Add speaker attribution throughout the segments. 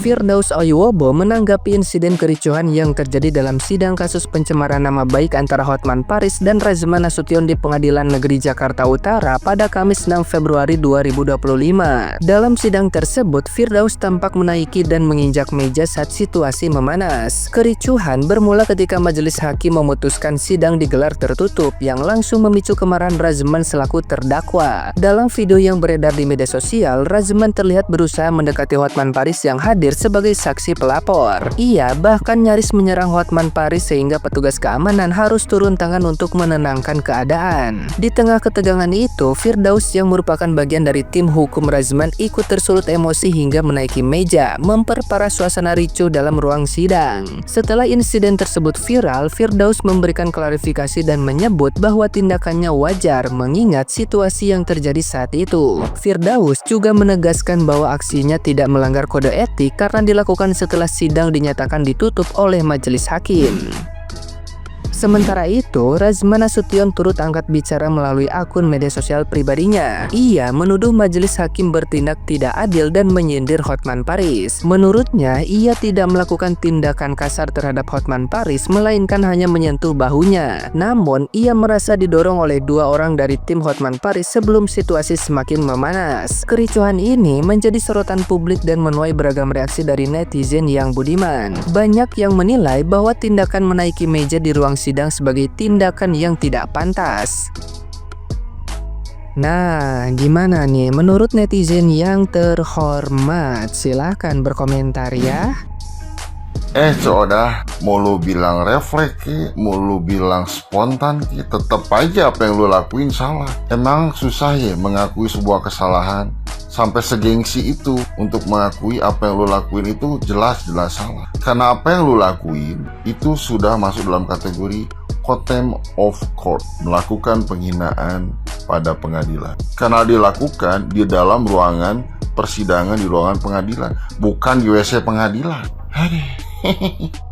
Speaker 1: Firdaus Oyuwobo menanggapi insiden kericuhan yang terjadi dalam sidang kasus pencemaran nama baik antara Hotman Paris dan Razman Nasution di Pengadilan Negeri Jakarta Utara pada Kamis 6 Februari 2025. Dalam sidang tersebut, Firdaus tampak menaiki dan menginjak meja saat situasi memanas. Kericuhan bermula ketika majelis hakim memutuskan sidang digelar tertutup yang langsung memicu kemarahan Razman selaku terdakwa. Dalam video yang beredar di media sosial, Razman terlihat berusaha mendekati Hotman Paris yang hadir sebagai saksi pelapor. Ia bahkan nyaris menyerang Hotman Paris sehingga petugas keamanan harus turun tangan untuk menenangkan keadaan. Di tengah ketegangan itu, Firdaus yang merupakan bagian dari tim hukum Razman ikut tersulut emosi hingga menaiki meja, memperparah suasana ricuh dalam ruang sidang. Setelah insiden tersebut viral, Firdaus memberikan klarifikasi dan menyebut bahwa tindakannya wajar mengingat situasi yang terjadi saat itu. Firdaus juga menegaskan bahwa aksinya tidak melanggar kode etik karena dilakukan setelah sidang dinyatakan ditutup oleh majelis hakim. Sementara itu, Razman Nasution turut angkat bicara melalui akun media sosial pribadinya. Ia menuduh majelis hakim bertindak tidak adil dan menyindir Hotman Paris. Menurutnya, ia tidak melakukan tindakan kasar terhadap Hotman Paris, melainkan hanya menyentuh bahunya. Namun, ia merasa didorong oleh dua orang dari tim Hotman Paris sebelum situasi semakin memanas. Kericuhan ini menjadi sorotan publik dan menuai beragam reaksi dari netizen yang budiman. Banyak yang menilai bahwa tindakan menaiki meja di ruang sidang sebagai tindakan yang tidak pantas. Nah, gimana nih menurut netizen yang terhormat? Silahkan berkomentar ya.
Speaker 2: Codah, mau lu bilang refleks ki, mau lu bilang spontan ki, tetep aja apa yang lu lakuin salah. Emang susah ya mengakui sebuah kesalahan? Sampai segengsi itu untuk mengakui apa yang lu lakuin itu jelas-jelas salah. Karena apa yang lu lakuin itu sudah masuk dalam kategori contempt of court, melakukan penghinaan pada pengadilan. Karena dilakukan di dalam ruangan persidangan, di ruangan pengadilan, bukan di WC pengadilan.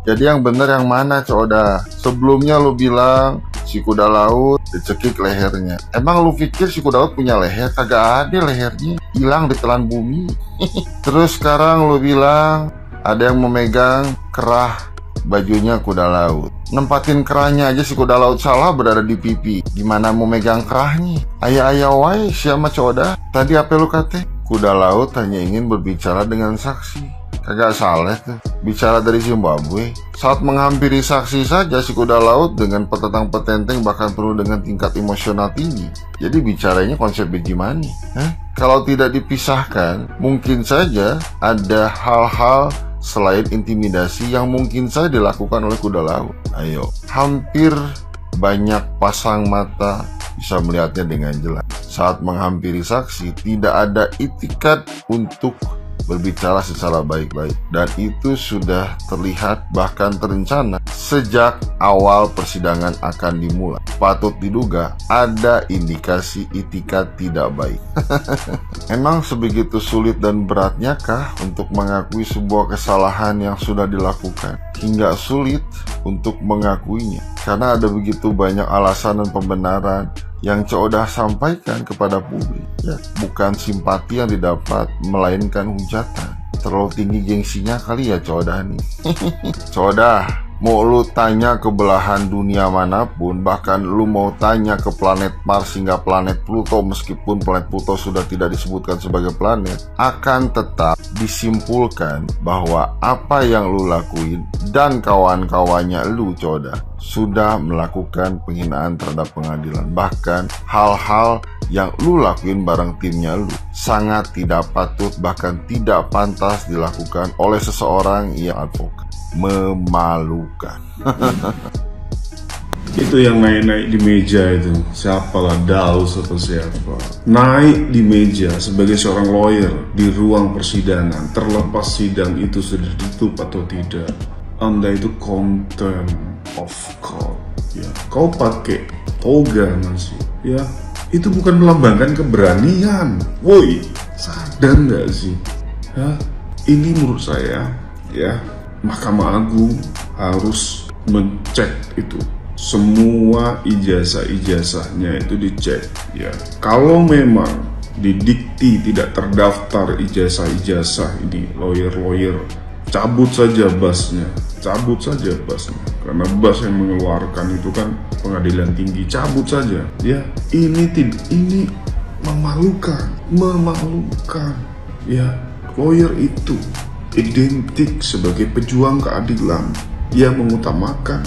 Speaker 2: Jadi yang bener yang mana, Coda? Sebelumnya lu bilang si kuda laut dicekik lehernya. Emang lu pikir si kuda laut punya leher? Kagak ada lehernya, hilang ditelan bumi. Terus sekarang lu bilang ada yang memegang kerah bajunya kuda laut. Nempatin kerahnya aja si kuda laut salah berada di pipi. Gimana mau megang kerahnya? Ayah wae siapa, Coda? Tadi apa lu kata? Kuda laut hanya ingin berbicara dengan saksi. Kagak salah tuh, bicara dari Zimbabwe. Saat menghampiri saksi saja si kuda laut dengan petetang petenteng bahkan penuh dengan tingkat emosional tinggi. Jadi bicaranya konsep bagaimana? Kalau tidak dipisahkan, mungkin saja ada hal-hal selain intimidasi yang mungkin saja dilakukan oleh kuda laut. Ayo, hampir banyak pasang mata bisa melihatnya dengan jelas. Saat menghampiri saksi, tidak ada itikat untuk berbicara secara baik-baik, dan itu sudah terlihat bahkan terencana sejak awal persidangan akan dimulai. Patut diduga ada indikasi itikat tidak baik. Emang sebegitu sulit dan beratnya kah untuk mengakui sebuah kesalahan yang sudah dilakukan? Hingga sulit untuk mengakuinya karena ada begitu banyak alasan dan pembenaran yang Codah sampaikan kepada publik. Bukan simpati yang didapat, melainkan hujatan. Terlalu tinggi gengsinya kali ya Codah nih. Codah, mau lu tanya ke belahan dunia manapun, bahkan lu mau tanya ke planet Mars hingga planet Pluto, meskipun planet Pluto sudah tidak disebutkan sebagai planet, akan tetap disimpulkan bahwa apa yang lu lakuin dan kawan-kawannya lu, Codah, sudah melakukan penghinaan terhadap pengadilan. Bahkan hal-hal yang lu lakuin bareng timnya lu sangat tidak patut, bahkan tidak pantas dilakukan oleh seseorang yang advokat. Memalukan.
Speaker 3: Itu yang naik-naik di meja itu, siapalah, Daus atau siapa, naik di meja sebagai seorang lawyer di ruang persidangan, terlepas sidang itu sudah ditutup atau tidak. Anda itu contempt of court, ya. Kau pakai toga masih, ya. Itu bukan melambangkan keberanian. Woi, sadar nggak sih? Ya, ini menurut saya, ya, Mahkamah Agung harus mencek itu. Semua ijazah-ijazahnya itu dicek, ya. Kalau memang di Dikti tidak terdaftar ijazah-ijazah ini, lawyer-lawyer, cabut saja basnya, karena bas yang mengeluarkan itu kan pengadilan tinggi, cabut saja. Ya, ini memalukan. Ya, lawyer itu identik sebagai pejuang keadilan yang mengutamakan.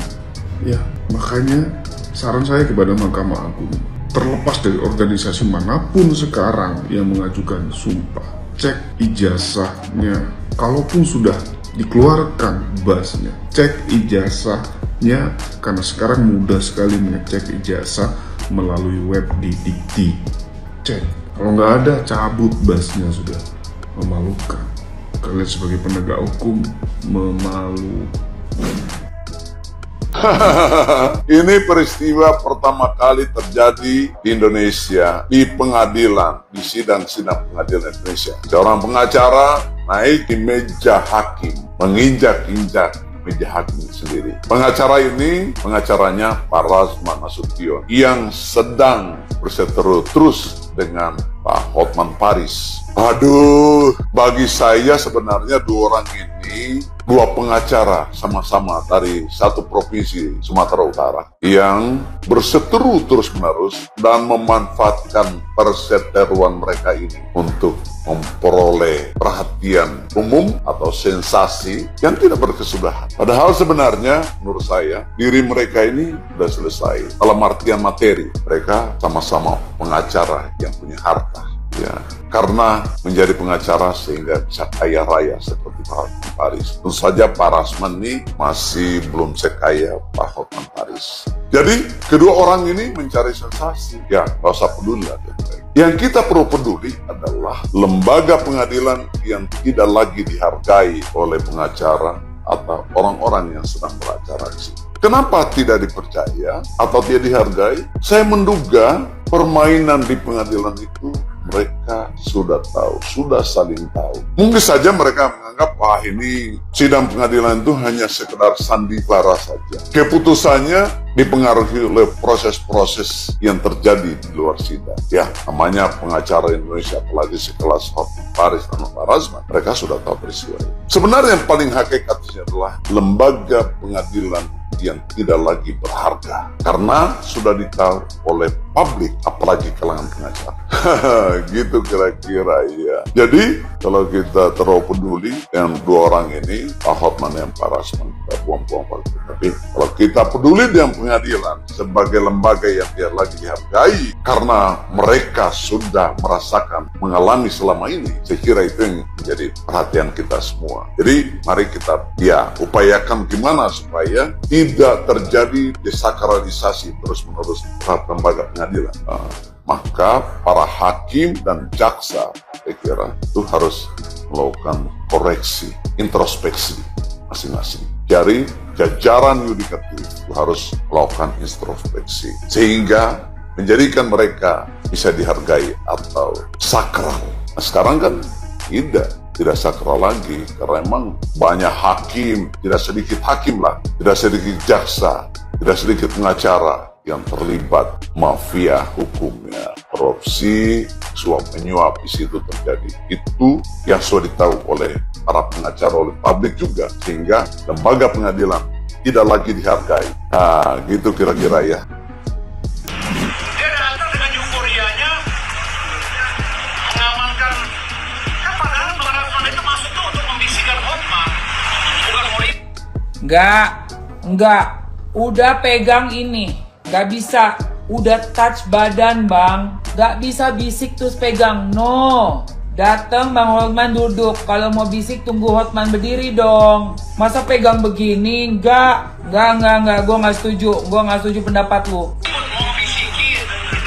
Speaker 3: Ya, makanya saran saya kepada Mahkamah Agung, terlepas dari organisasi manapun sekarang yang mengajukan sumpah, cek ijazahnya. Kalaupun sudah dikeluarkan basnya, cek ijazahnya, karena sekarang mudah sekali mengecek ijazah melalui web di Dikti. Cek, kalau nggak ada, cabut basnya. Sudah memalukan. Kalian sebagai penegak hukum memalukan.
Speaker 4: Ini peristiwa pertama kali terjadi di Indonesia, di pengadilan, di sidang-sidang pengadilan Indonesia. Seorang pengacara naik di meja hakim, menginjak-injak meja hakim sendiri. Pengacaranya Pak Razman Nasution yang sedang berseteru terus dengan Pak Hotman Paris. Aduh, bagi saya sebenarnya dua orang ini, dua pengacara sama-sama dari satu provinsi Sumatera Utara yang berseteru terus-menerus dan memanfaatkan perseteruan mereka ini untuk memperoleh perhatian umum atau sensasi yang tidak berkesudahan. Padahal sebenarnya menurut saya diri mereka ini sudah selesai. Dalam artian materi, mereka sama-sama pengacara yang punya harta. Ya, karena menjadi pengacara sehingga bisa kaya raya seperti Pak Hotman Paris. Tentu saja Pak Razman ini masih belum sekaya Pak Hotman Paris. Jadi kedua orang ini mencari sensasi. Ya, nggak usah peduli lah. Yang kita perlu peduli adalah lembaga pengadilan yang tidak lagi dihargai oleh pengacara atau orang-orang yang sedang beracara di sini. Kenapa tidak dipercaya atau tidak dihargai? Saya menduga permainan di pengadilan itu mereka sudah tahu, sudah saling tahu. Mungkin saja mereka menganggap, wah ini sidang pengadilan itu hanya sekedar sandiwara saja. Keputusannya dipengaruhi oleh proses-proses yang terjadi di luar sidang. Ya, namanya pengacara Indonesia, apalagi sekelas Hotman Paris dan Pak Razman, mereka sudah tahu peristiwa ini. Sebenarnya yang paling hakikatnya adalah lembaga pengadilan yang tidak lagi berharga karena sudah ditahu oleh publik, apalagi kalangan pengacara. Gitu kira-kira ya. Jadi kalau kita terlalu peduli dengan dua orang ini, Pak Hotman dan Pak Razman, kita buang-buang waktu. Tapi kalau kita peduli dengan pengadilan sebagai lembaga yang tidak lagi dihargai karena mereka sudah merasakan, mengalami selama ini, saya kira itu yang menjadi perhatian kita semua. Jadi mari kita upayakan gimana supaya tidak terjadi desakralisasi terus-menerus terhadap lembaga pengadilan. Maka para hakim dan jaksa, saya kira itu harus melakukan koreksi, introspeksi masing-masing. Jadi jajaran yudikatif itu harus melakukan introspeksi sehingga menjadikan mereka bisa dihargai atau sakral. Nah, sekarang kan tidak sakral lagi karena emang banyak hakim, tidak sedikit hakim lah, tidak sedikit jaksa, tidak sedikit pengacara yang terlibat mafia hukumnya, korupsi, suap menyuap di situ terjadi. Itu yang sudah ditahu oleh para pengacara, oleh publik juga, sehingga lembaga pengadilan tidak lagi dihargai. Nah, gitu kira-kira ya.
Speaker 5: Dia datang dengan euforianya mengamankan, kan padahal Bang Razman itu masuk tuh untuk membisikkan Hotman, bukan murid.
Speaker 6: Enggak, udah pegang ini. Gak bisa, udah touch badan bang. Gak bisa bisik terus pegang, no. Dateng Bang Hotman duduk, kalau mau bisik tunggu Hotman berdiri dong. Masa pegang begini? Enggak, gue gak setuju. Gue gak setuju pendapat lu.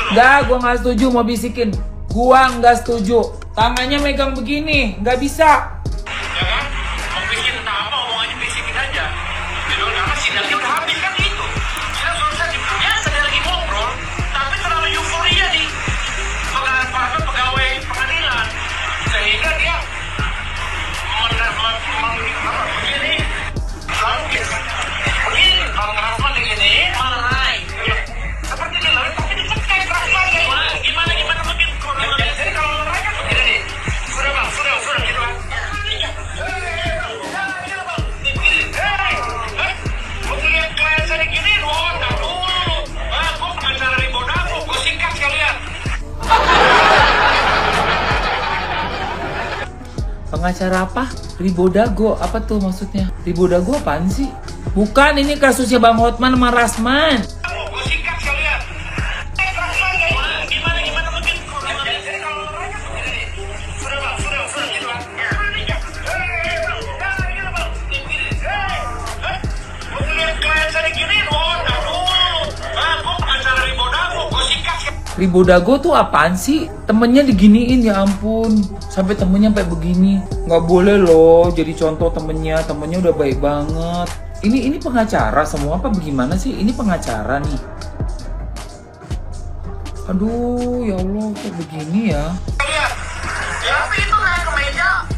Speaker 6: Enggak, gue gak setuju mau bisikin. Gue gak setuju. Tangannya megang begini, gak bisa.
Speaker 5: Ya kan? Mau bikin apa, omongannya bisikin aja. Gitu, karena sidangnya udah habis kan gitu. Sidang selesai, biasa dia lagi ngobrol, tapi terlalu euforia nih pegawai pengadilan. Sehingga dia begini, selalu begini, Bang Razman begini, malah seperti ini, tapi dicekek Razman gimana begitu. Jadi kalau
Speaker 6: Pengacara apa? Ribodago. Apa tuh maksudnya? Ribodago apaan sih? Bukan, ini kasusnya Bang Hotman sama Rasman.
Speaker 5: Gue sikat kalian. Gimana mungkin? Jadi kalau orangnya sudah bang, sudah gitu kan. Gue ngeliat klien saya diginiin, nggak dulu. Gue pengacara Ribodago, gue sikat.
Speaker 6: Ribodago tuh apaan sih? Temennya diginiin, ya ampun. Sampai temennya sampai begini. Nggak boleh loh jadi contoh temennya. Temennya udah baik banget. Ini pengacara semua apa bagaimana sih? Ini pengacara nih. Aduh, ya Allah, kok begini ya?
Speaker 5: Tapi itu naik ke meja,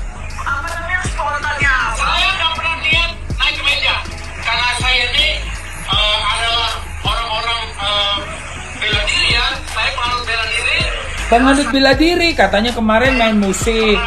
Speaker 5: apa namanya, spontannya. Saya nggak pernah lihat naik ke meja. Karena saya ini adalah orang-orang bela diri ya. Saya penganut bela diri.
Speaker 6: Penganut bela diri, katanya kemarin main musik.